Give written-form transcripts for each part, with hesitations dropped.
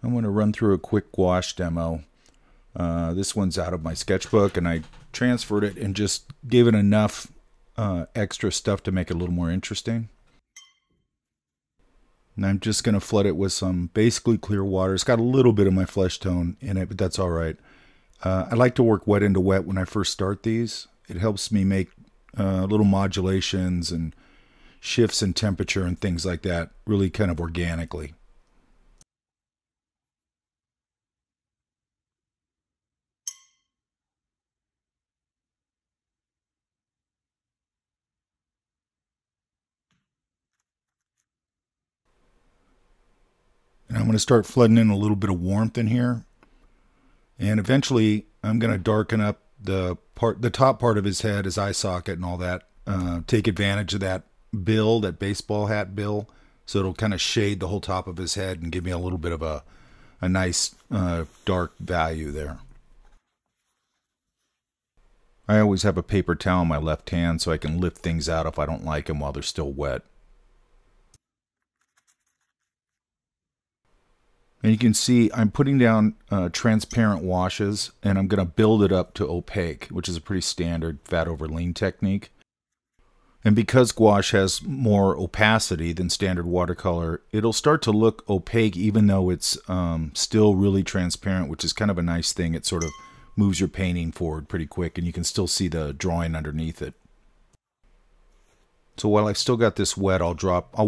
I'm going to run through a quick gouache demo. This one's out of my sketchbook, and I transferred it and just gave it enough extra stuff to make it a little more interesting. And I'm just going to flood it with some basically clear water. It's got a little bit of my flesh tone in it, but that's all right. I like to work wet into wet when I first start these. It helps me make little modulations and shifts in temperature and things like that really kind of organically. And I'm going to start flooding in a little bit of warmth in here. And eventually I'm going to darken up the top part of his head, his eye socket and all that. Take advantage of that bill, that baseball hat bill. So it'll kind of shade the whole top of his head and give me a little bit of a nice dark value there. I always have a paper towel in my left hand so I can lift things out if I don't like them while they're still wet. And you can see I'm putting down transparent washes, and I'm going to build it up to opaque, which is a pretty standard fat over lean technique. And because gouache has more opacity than standard watercolor, it'll start to look opaque even though it's still really transparent, which is kind of a nice thing. It sort of moves your painting forward pretty quick, and you can still see the drawing underneath it. So while I've still got this wet, I'll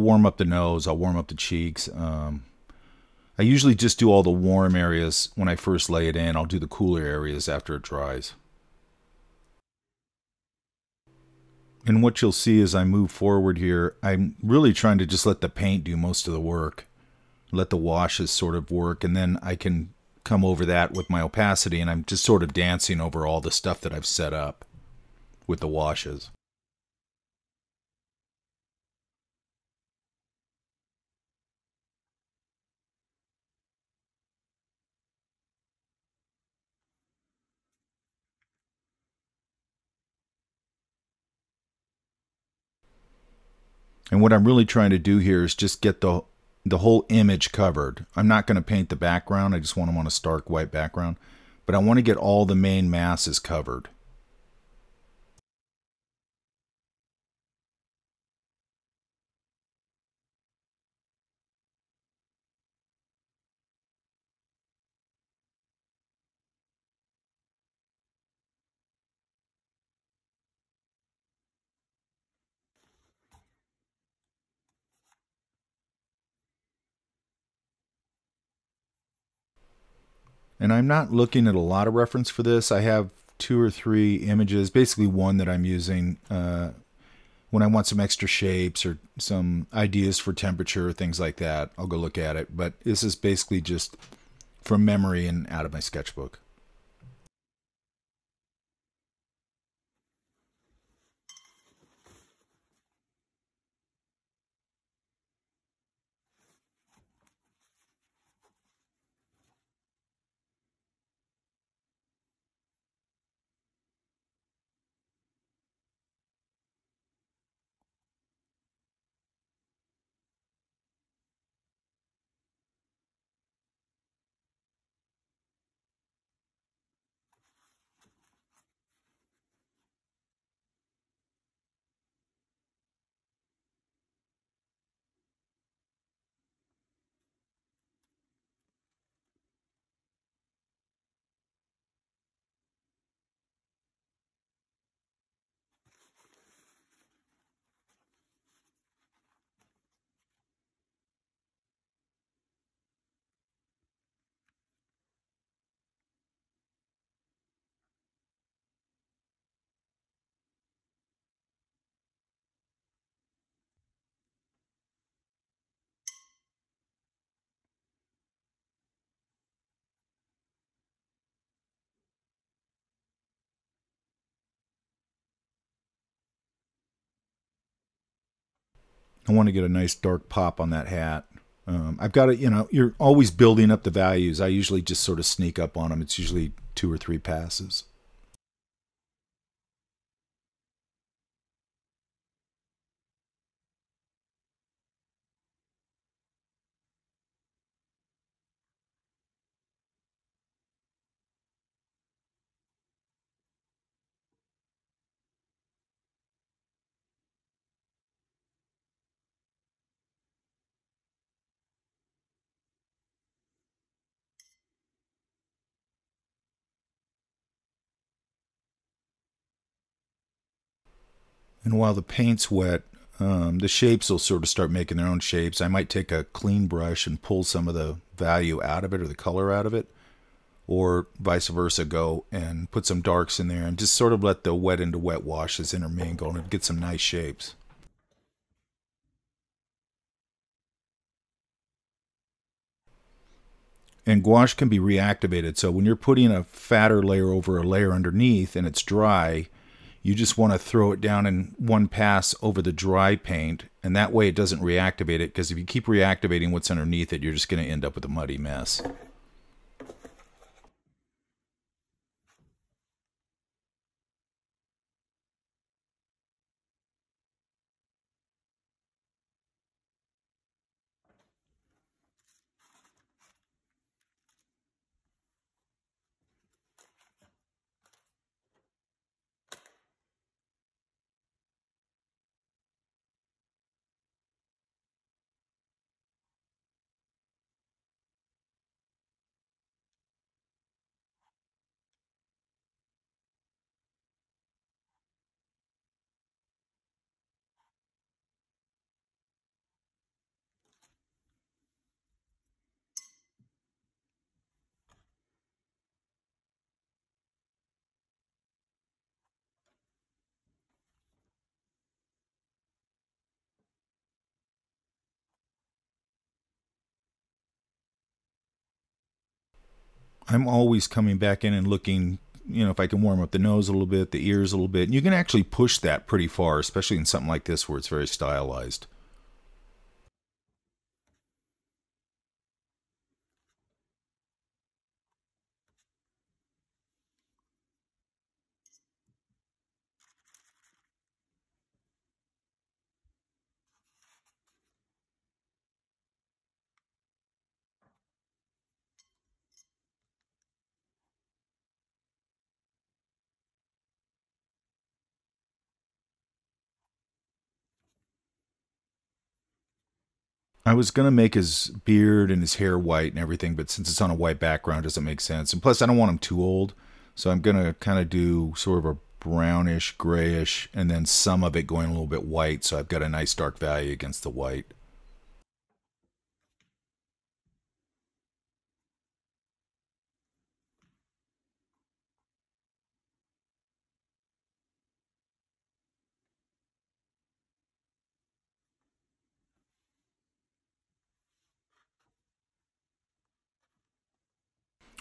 warm up the nose, I'll warm up the cheeks. I usually just do all the warm areas when I first lay it in. I'll do the cooler areas after it dries. And what you'll see as I move forward here, I'm really trying to just let the paint do most of the work. Let the washes sort of work, and then I can come over that with my opacity, and I'm just sort of dancing over all the stuff that I've set up with the washes. And what I'm really trying to do here is just get the whole image covered. I'm not going to paint the background. I just want them on a stark white background. But I want to get all the main masses covered. And I'm not looking at a lot of reference for this. I have 2 or 3 images, basically one that I'm using when I want some extra shapes or some ideas for temperature, things like that. I'll go look at it. But this is basically just from memory and out of my sketchbook. I want to get a nice dark pop on that hat. I've got it, you're always building up the values. I usually just sort of sneak up on them. It's usually 2 or 3 passes. And while the paint's wet, the shapes will sort of start making their own shapes. I might take a clean brush and pull some of the value out of it or the color out of it, or vice versa, go and put some darks in there and just sort of let the wet into wet washes intermingle and get some nice shapes. And gouache can be reactivated, so when you're putting a fatter layer over a layer underneath and it's dry, you just want to throw it down in one pass over the dry paint, and that way it doesn't reactivate it, because if you keep reactivating what's underneath it, you're just going to end up with a muddy mess. I'm always coming back in and looking, if I can warm up the nose a little bit, the ears a little bit. And you can actually push that pretty far, especially in something like this where it's very stylized. I was going to make his beard and his hair white and everything, but since it's on a white background, it doesn't make sense. And plus, I don't want him too old. So I'm going to kind of do sort of a brownish, grayish, and then some of it going a little bit white. So I've got a nice dark value against the white.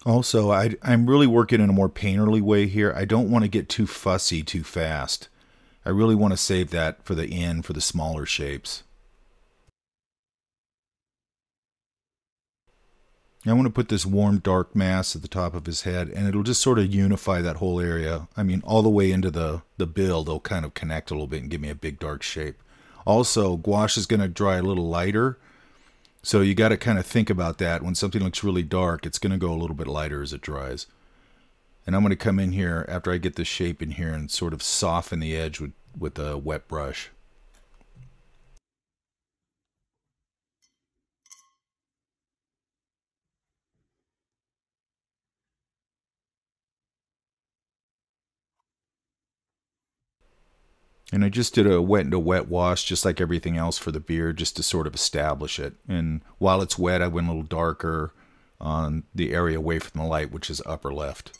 Also, I'm really working in a more painterly way here. I don't want to get too fussy too fast. I really want to save that for the end for the smaller shapes. I want to put this warm dark mass at the top of his head, and it'll just sort of unify that whole area. I mean, all the way into the build, they'll kind of connect a little bit and give me a big dark shape. Also, gouache is going to dry a little lighter, so you got to kind of think about that. When something looks really dark, it's going to go a little bit lighter as it dries. And I'm going to come in here after I get the shape in here and sort of soften the edge with a wet brush. And I just did a wet into wet wash, just like everything else for the beard, just to sort of establish it. And while it's wet, I went a little darker on the area away from the light, which is upper left.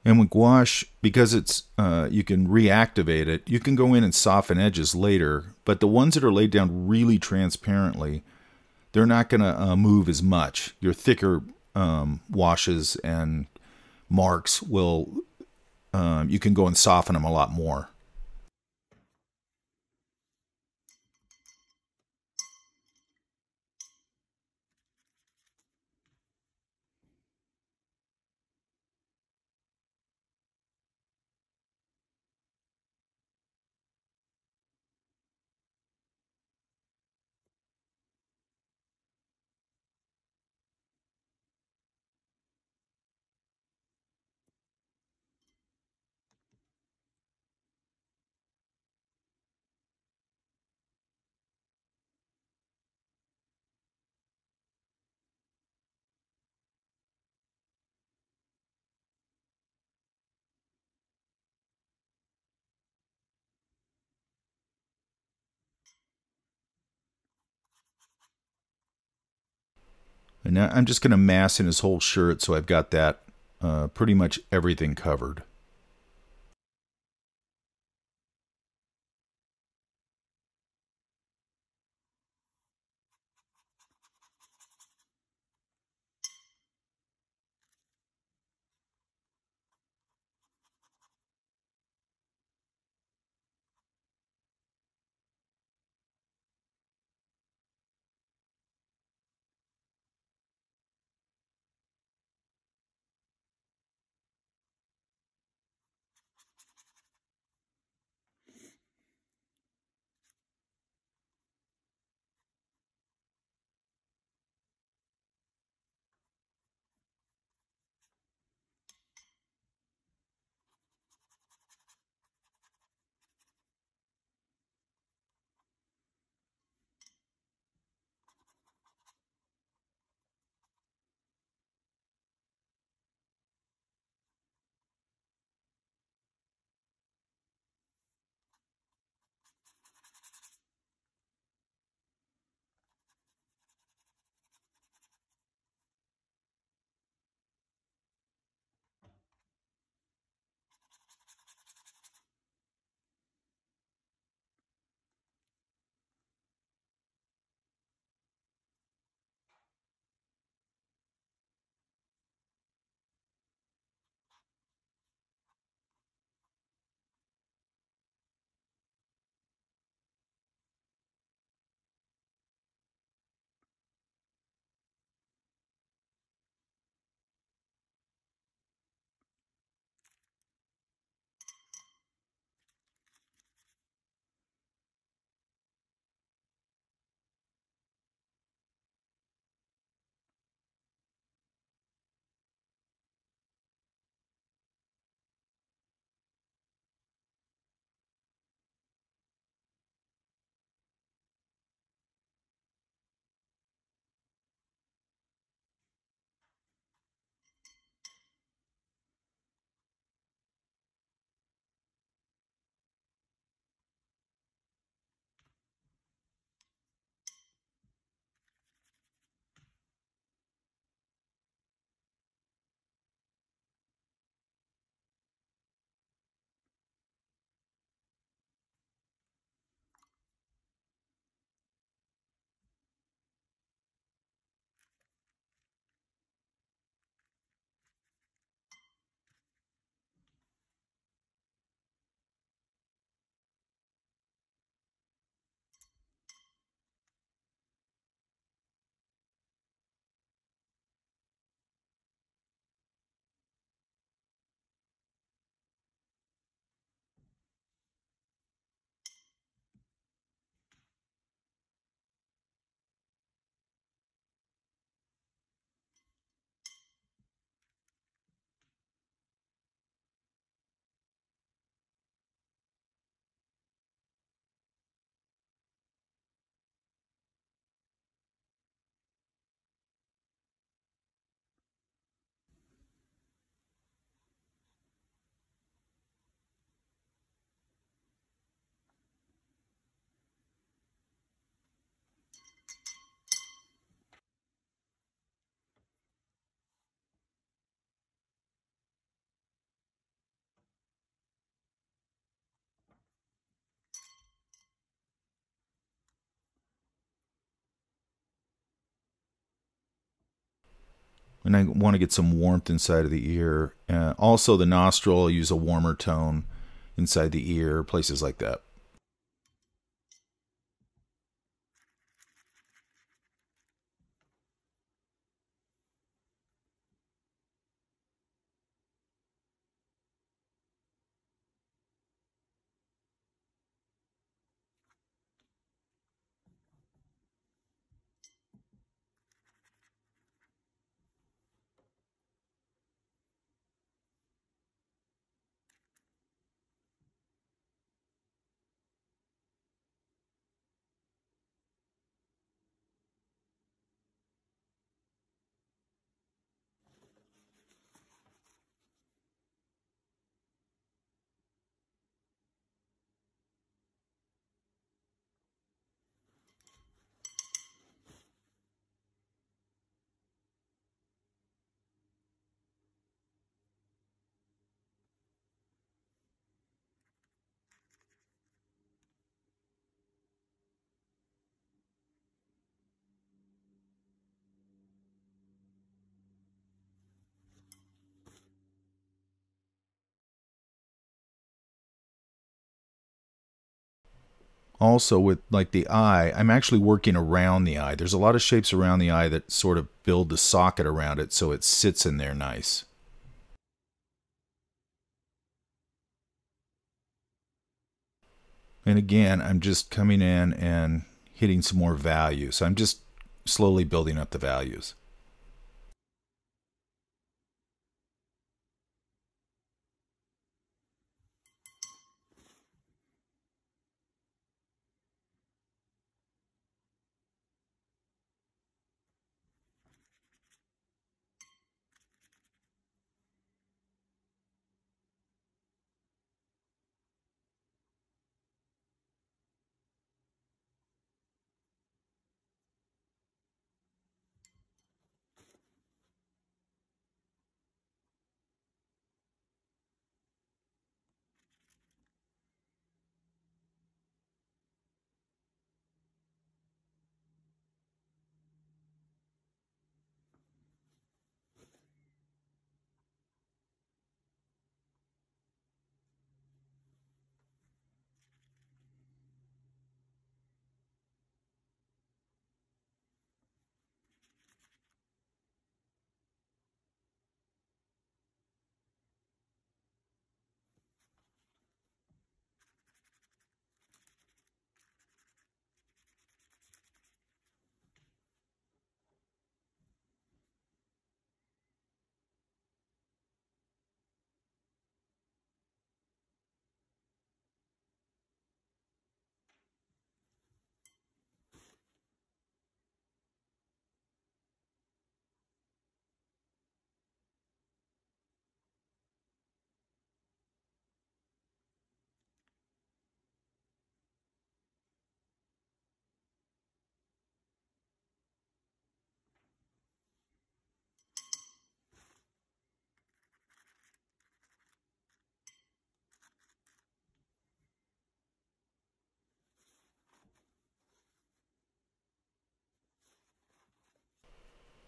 And with gouache, because it's you can reactivate it, you can go in and soften edges later. But the ones that are laid down really transparently, they're not going to move as much. Your thicker washes and marks will, you can go and soften them a lot more. And now I'm just going to mass in his whole shirt so I've got that pretty much everything covered. And I want to get some warmth inside of the ear. Also, the nostril, I'll use a warmer tone inside the ear, places like that. Also with like the eye, I'm actually working around the eye. There's a lot of shapes around the eye that sort of build the socket around it so it sits in there nice. And again, I'm just coming in and hitting some more values. So I'm just slowly building up the values.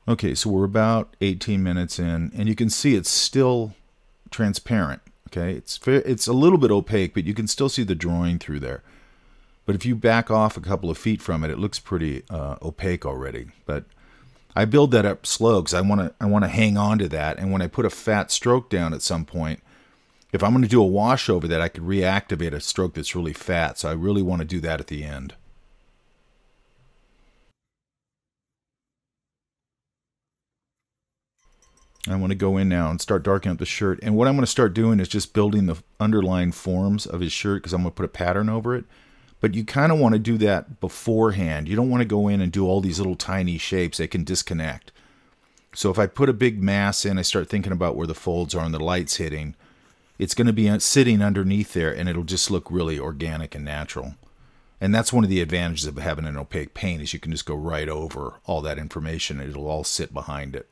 Okay, so we're about 18 minutes in, and you can see it's still transparent. Okay, it's a little bit opaque, but you can still see the drawing through there. But if you back off a couple of feet from it, it looks pretty opaque already. But I build that up slow because I want to hang on to that. And when I put a fat stroke down at some point, if I'm going to do a wash over that, I could reactivate a stroke that's really fat. So I really want to do that at the end. I want to go in now and start darkening up the shirt. And what I'm going to start doing is just building the underlying forms of his shirt because I'm going to put a pattern over it. But you kind of want to do that beforehand. You don't want to go in and do all these little tiny shapes. They can disconnect. So if I put a big mass in, I start thinking about where the folds are and the light's hitting. It's going to be sitting underneath there, and it'll just look really organic and natural. And that's one of the advantages of having an opaque paint is you can just go right over all that information. And it'll all sit behind it.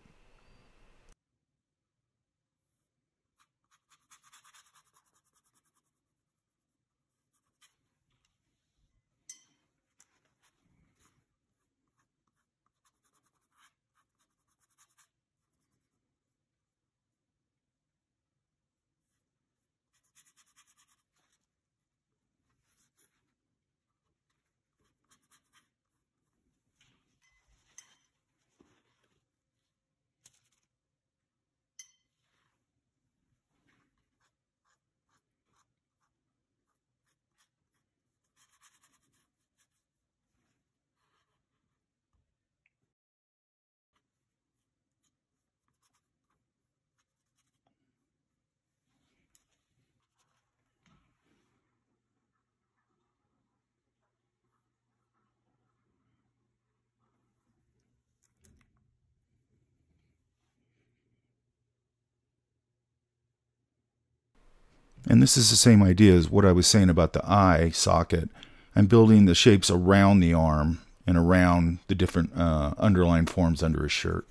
And this is the same idea as what I was saying about the eye socket. I'm building the shapes around the arm and around the different underlying forms under his shirt.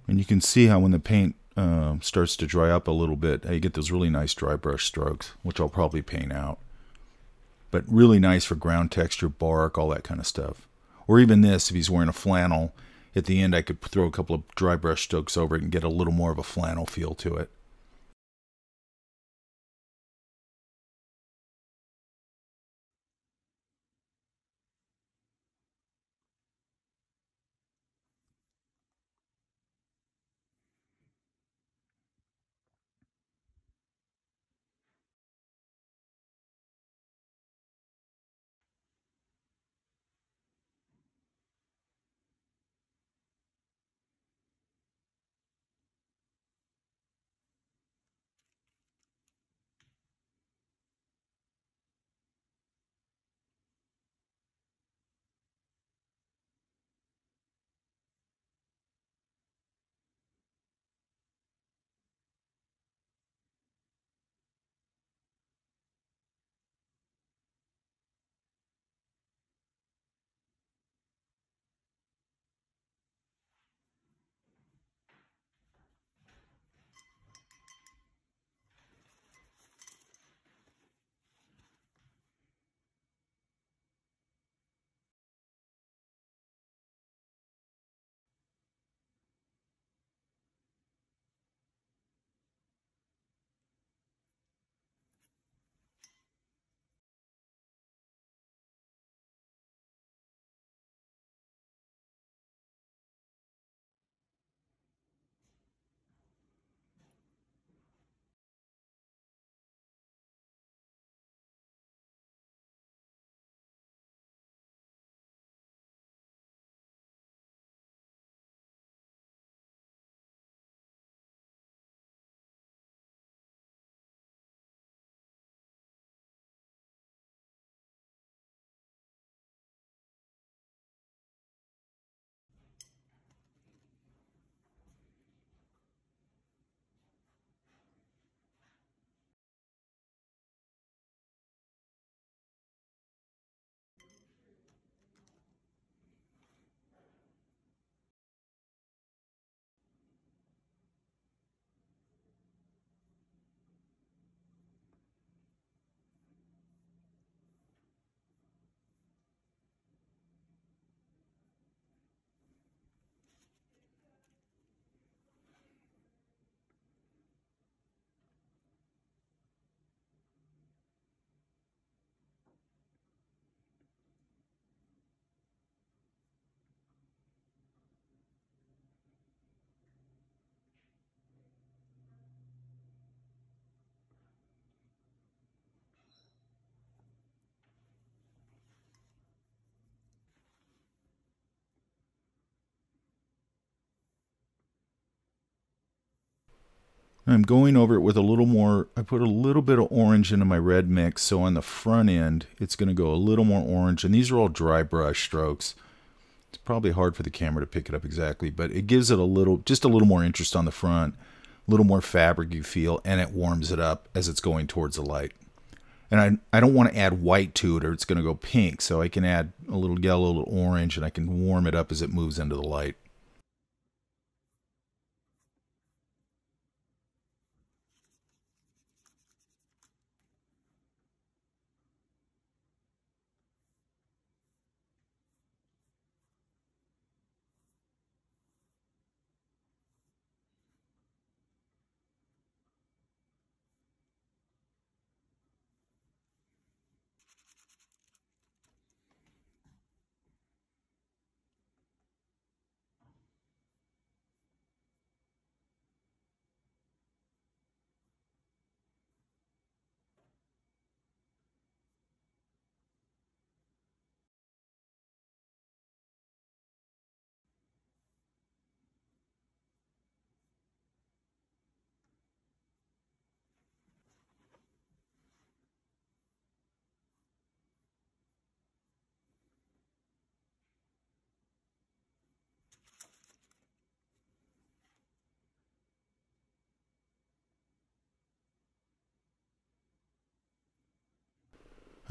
And you can see how when the paint starts to dry up a little bit, you get those really nice dry brush strokes, which I'll probably paint out. But really nice for ground texture, bark, all that kind of stuff. Or even this, if he's wearing a flannel, at the end I could throw a couple of dry brush strokes over it and get a little more of a flannel feel to it. I'm going over it with a little more, I put a little bit of orange into my red mix, so on the front end, it's going to go a little more orange, and these are all dry brush strokes. It's probably hard for the camera to pick it up exactly, but it gives it a little, just a little more interest on the front, a little more fabric-y feel, and it warms it up as it's going towards the light. And I don't want to add white to it or it's going to go pink, so I can add a little yellow, a little orange, and I can warm it up as it moves into the light.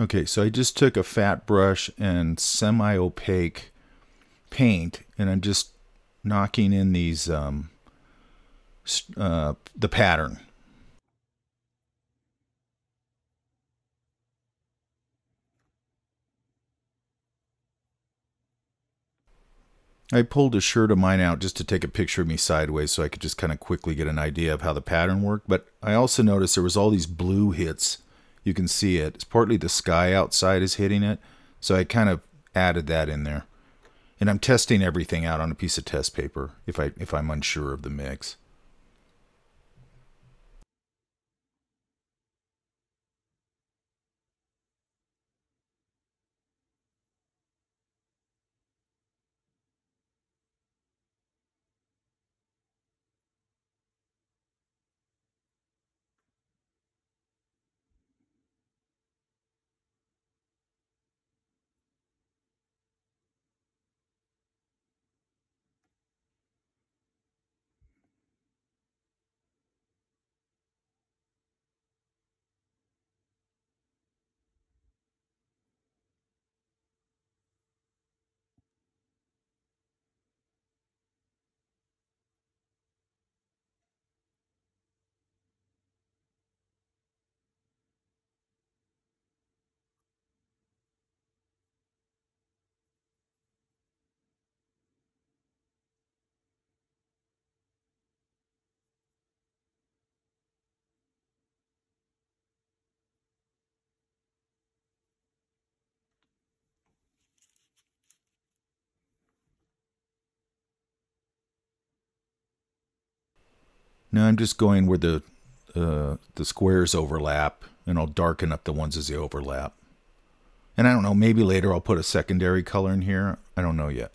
Okay, so I just took a fat brush and semi-opaque paint, and I'm just knocking in these the pattern. I pulled a shirt of mine out just to take a picture of me sideways so I could just kind of quickly get an idea of how the pattern worked. But I also noticed there was all these blue hits. You can see it. It's partly the sky outside is hitting it. So I kind of added that in there. And I'm testing everything out on a piece of test paper if I'm unsure of the mix. Now I'm just going where the squares overlap, and I'll darken up the ones as they overlap. And I don't know, maybe later I'll put a secondary color in here. I don't know yet.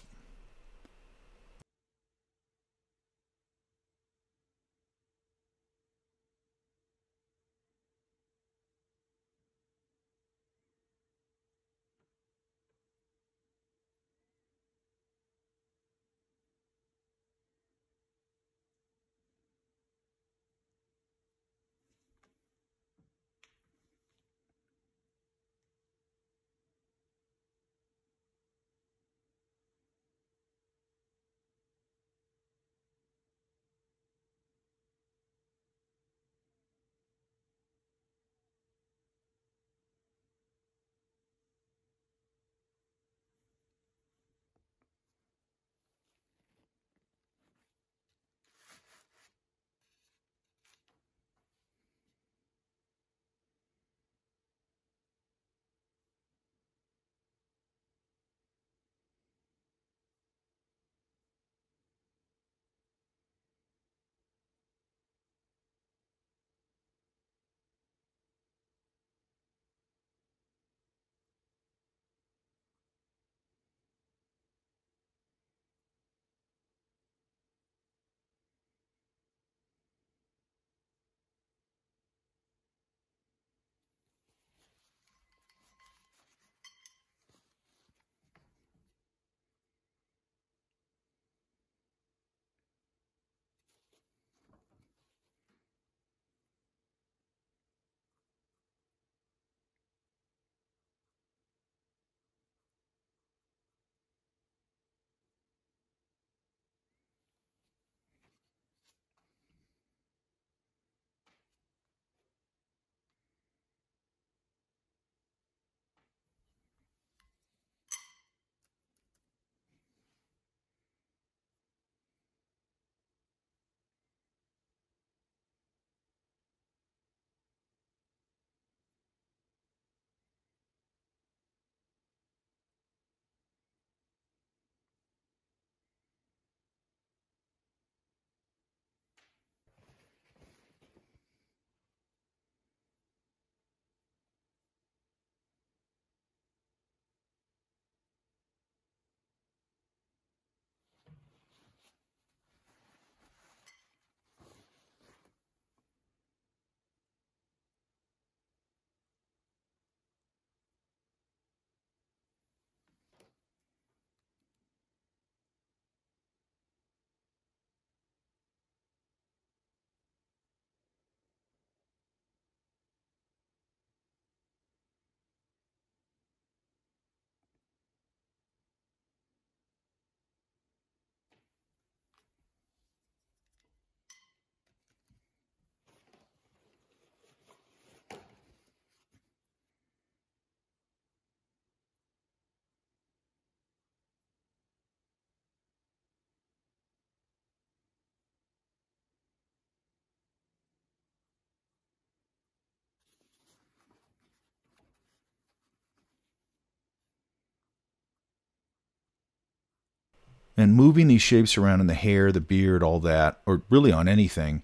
And moving these shapes around in the hair, the beard, all that, or really on anything,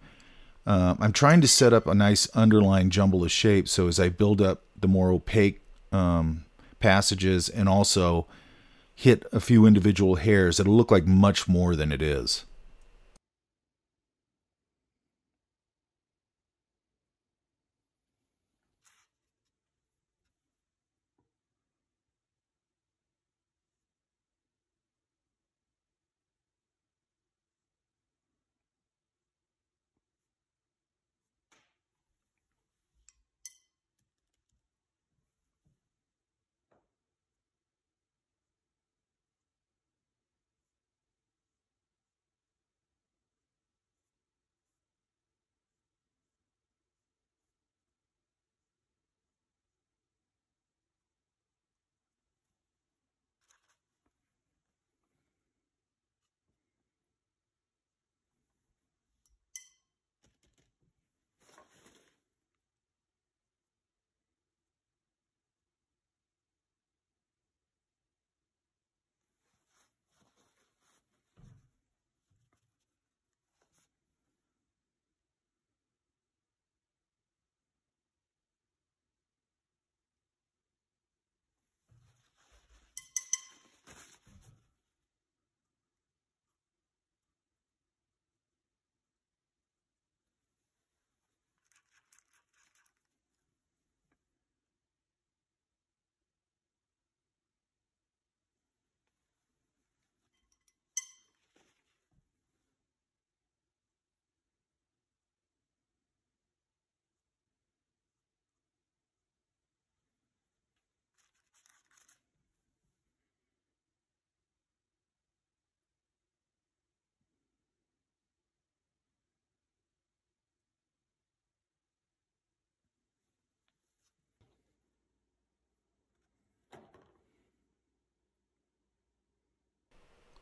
I'm trying to set up a nice underlying jumble of shapes so as I build up the more opaque passages and also hit a few individual hairs, it'll look like much more than it is.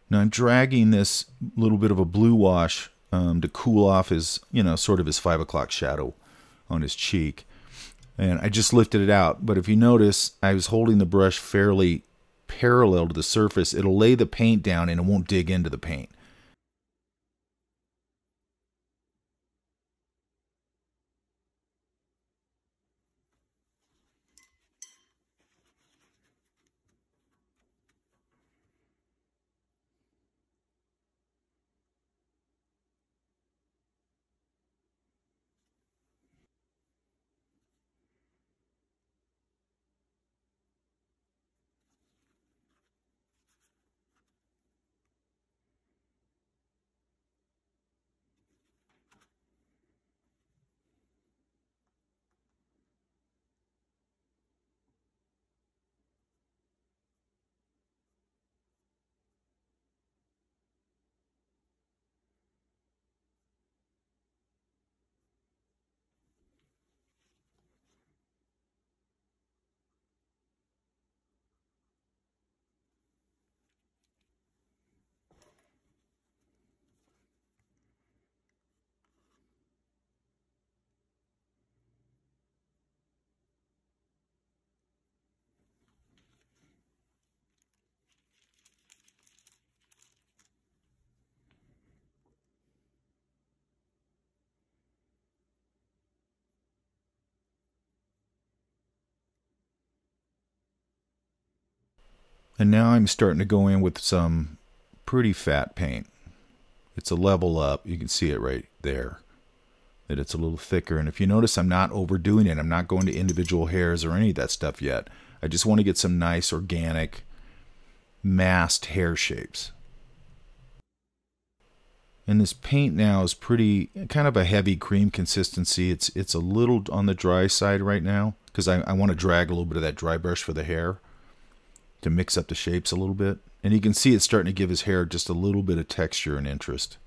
Now I'm dragging this little bit of a blue wash to cool off his, sort of his 5 o'clock shadow on his cheek. And I just lifted it out. But if you notice, I was holding the brush fairly parallel to the surface. It'll lay the paint down and it won't dig into the paint. And now I'm starting to go in with some pretty fat paint. It's a level up. You can see it right there, that it's a little thicker. And if you notice, I'm not overdoing it. I'm not going to individual hairs or any of that stuff yet. I just want to get some nice organic masked hair shapes. And this paint now is pretty, kind of a heavy cream consistency. It's a little on the dry side right now because I want to drag a little bit of that dry brush for the hair to mix up the shapes a little bit. And you can see it's starting to give his hair just a little bit of texture and interest.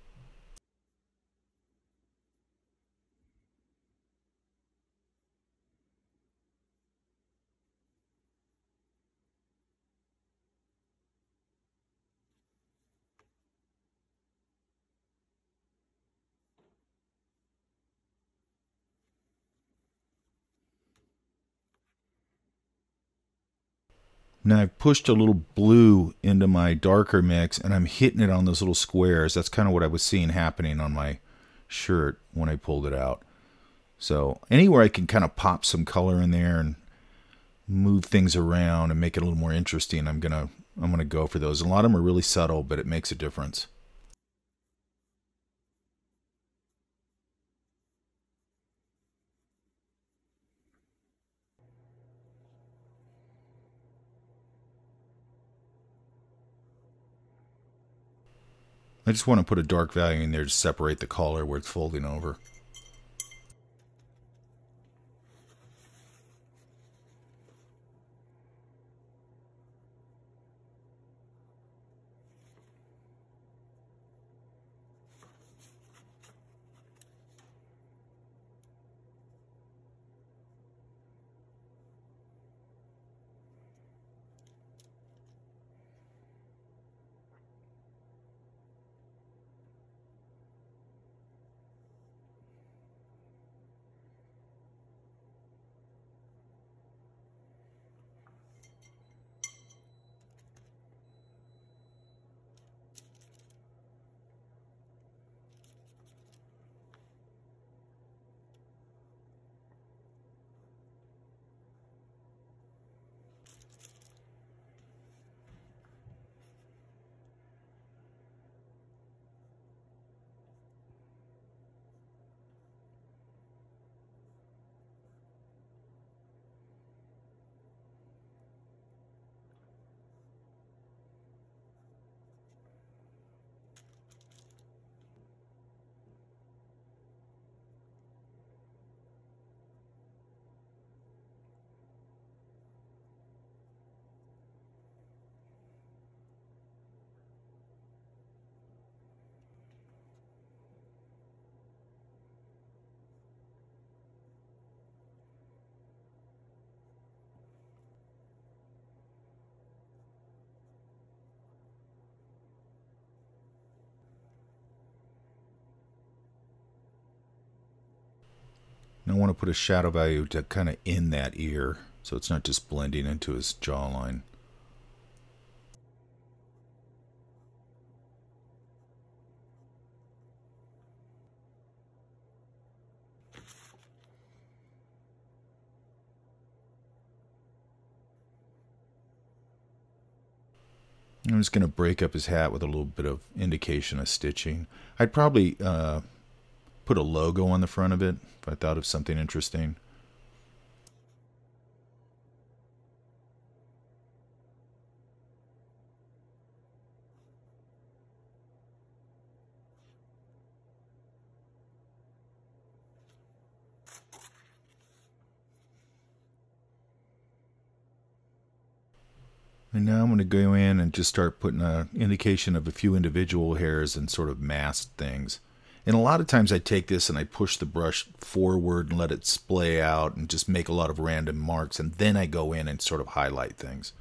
Now I've pushed a little blue into my darker mix and I'm hitting it on those little squares. That's kind of what I was seeing happening on my shirt when I pulled it out. So anywhere I can kind of pop some color in there and move things around and make it a little more interesting, I'm gonna go for those. A lot of them are really subtle, but it makes a difference. I just want to put a dark value in there to separate the collar where it's folding over. And I want to put a shadow value to kind of in that ear, so it's not just blending into his jawline. I'm just going to break up his hat with a little bit of indication of stitching. I'd probably put a logo on the front of it if I thought of something interesting. And now I'm going to go in and just start putting an indication of a few individual hairs and sort of masked things. And a lot of times I take this and I push the brush forward and let it splay out and just make a lot of random marks, and then I go in and sort of highlight things.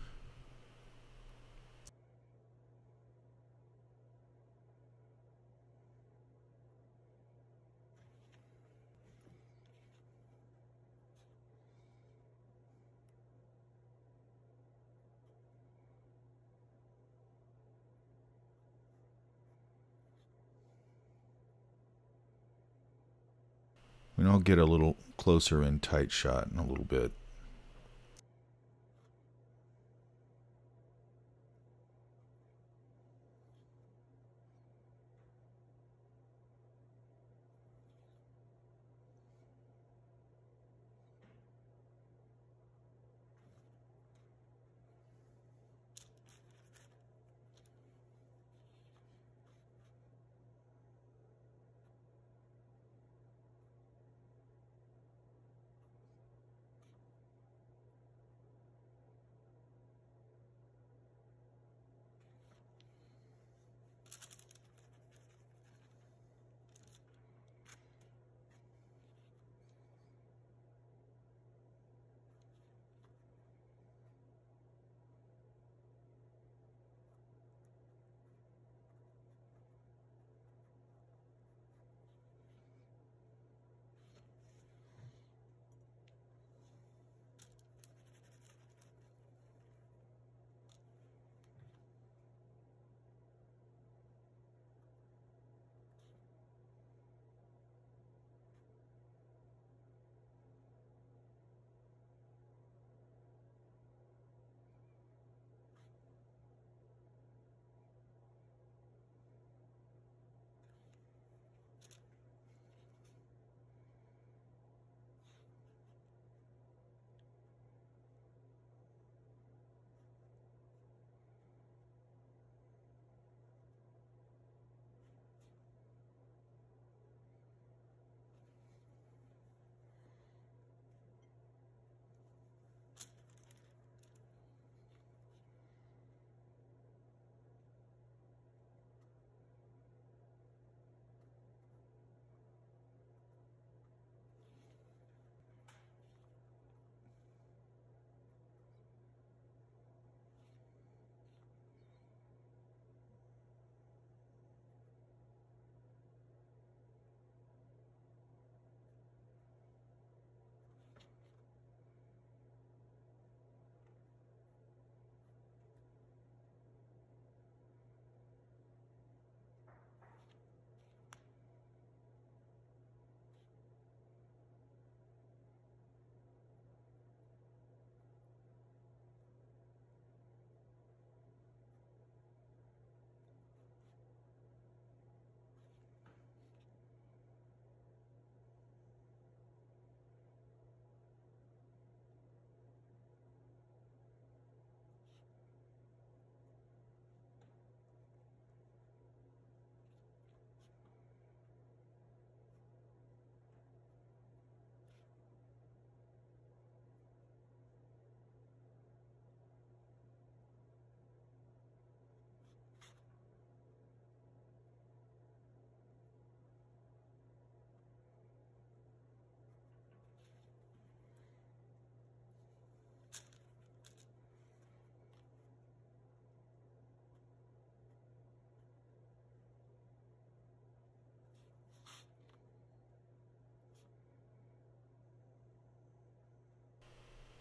And I'll get a little closer in tight shot in a little bit.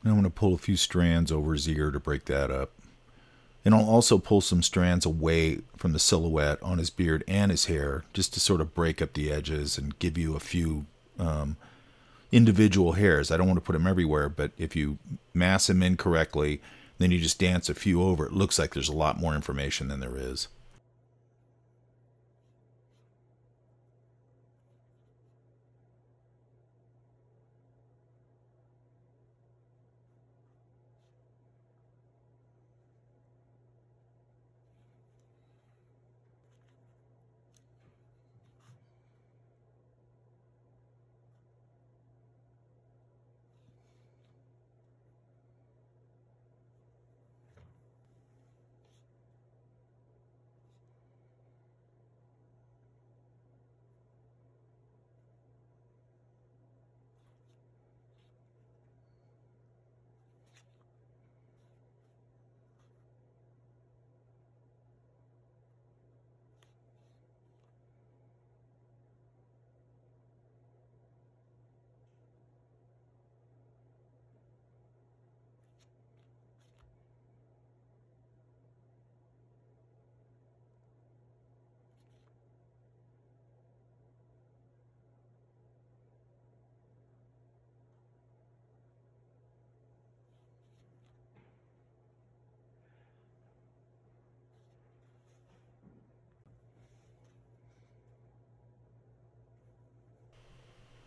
And I'm going to pull a few strands over his ear to break that up. And I'll also pull some strands away from the silhouette on his beard and his hair, just to sort of break up the edges and give you a few individual hairs. I don't want to put them everywhere, but if you mass them in correctly, then you just dance a few over, it looks like there's a lot more information than there is.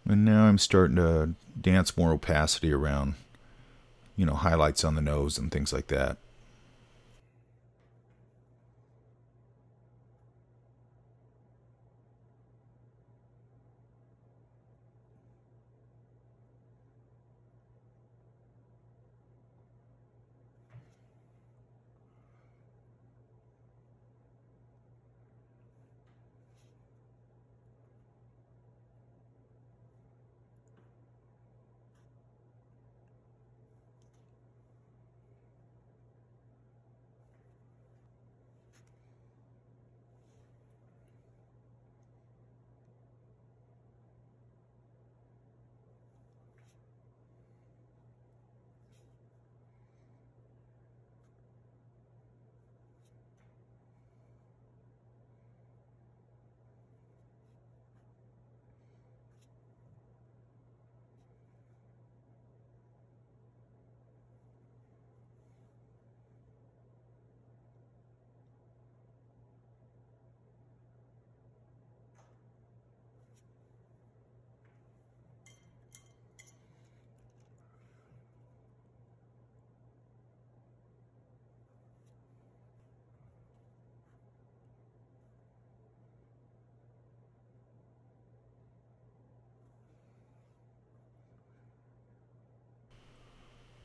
And now I'm starting to dance more opacity around, highlights on the nose and things like that.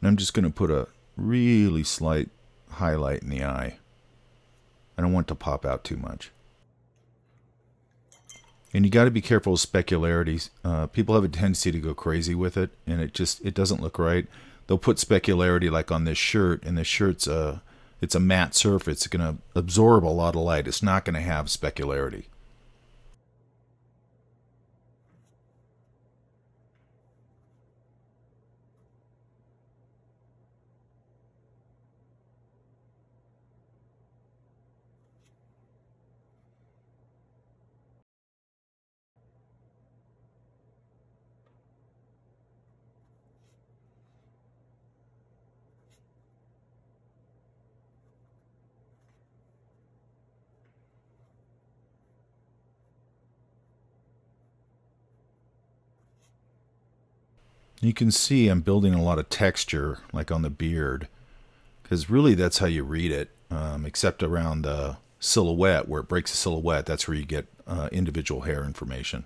And I'm just going to put a really slight highlight in the eye. I don't want it to pop out too much. And you got to be careful with specularities. People have a tendency to go crazy with it, and it doesn't look right. They'll put specularity like on this shirt, and this shirt's it's a matte surface. It's going to absorb a lot of light. It's not going to have specularity. You can see I'm building a lot of texture, like on the beard, because really that's how you read it, except around the silhouette, where it breaks the silhouette. That's where you get individual hair information.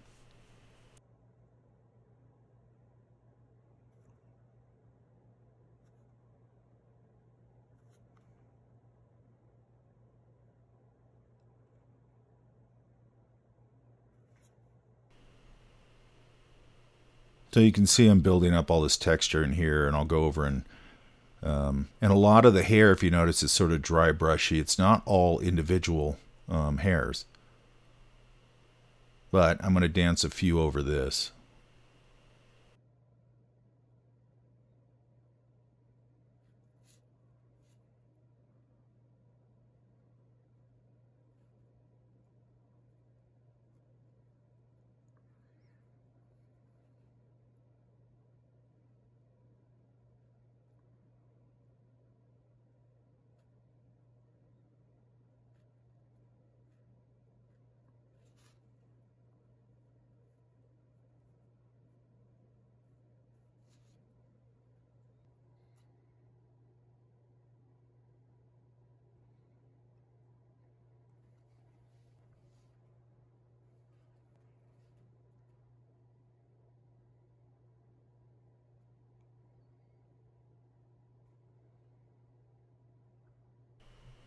So you can see I'm building up all this texture in here, and I'll go over and a lot of the hair, if you notice, is sort of dry brushy. It's not all individual hairs, but I'm going to dance a few over this.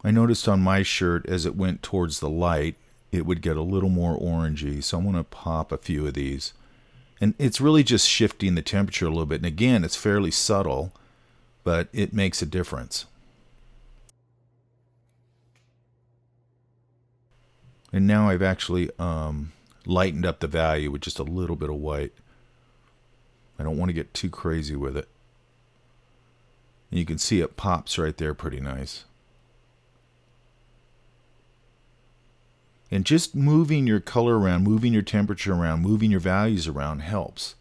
I noticed on my shirt as it went towards the light, it would get a little more orangey. So I'm going to pop a few of these. And it's really just shifting the temperature a little bit. And again, it's fairly subtle, but it makes a difference. And now I've actually lightened up the value with just a little bit of white. I don't want to get too crazy with it. And you can see it pops right there pretty nice. And just moving your color around, moving your temperature around, moving your values around helps.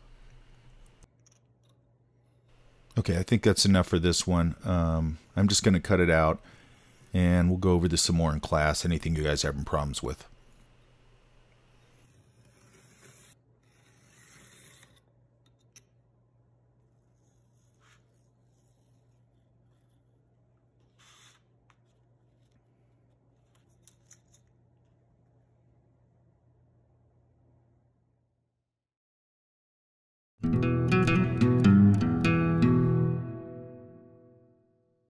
Okay, I think that's enough for this one. I'm just going to cut it out, and we'll go over this some more in class. Anything you guys are having problems with.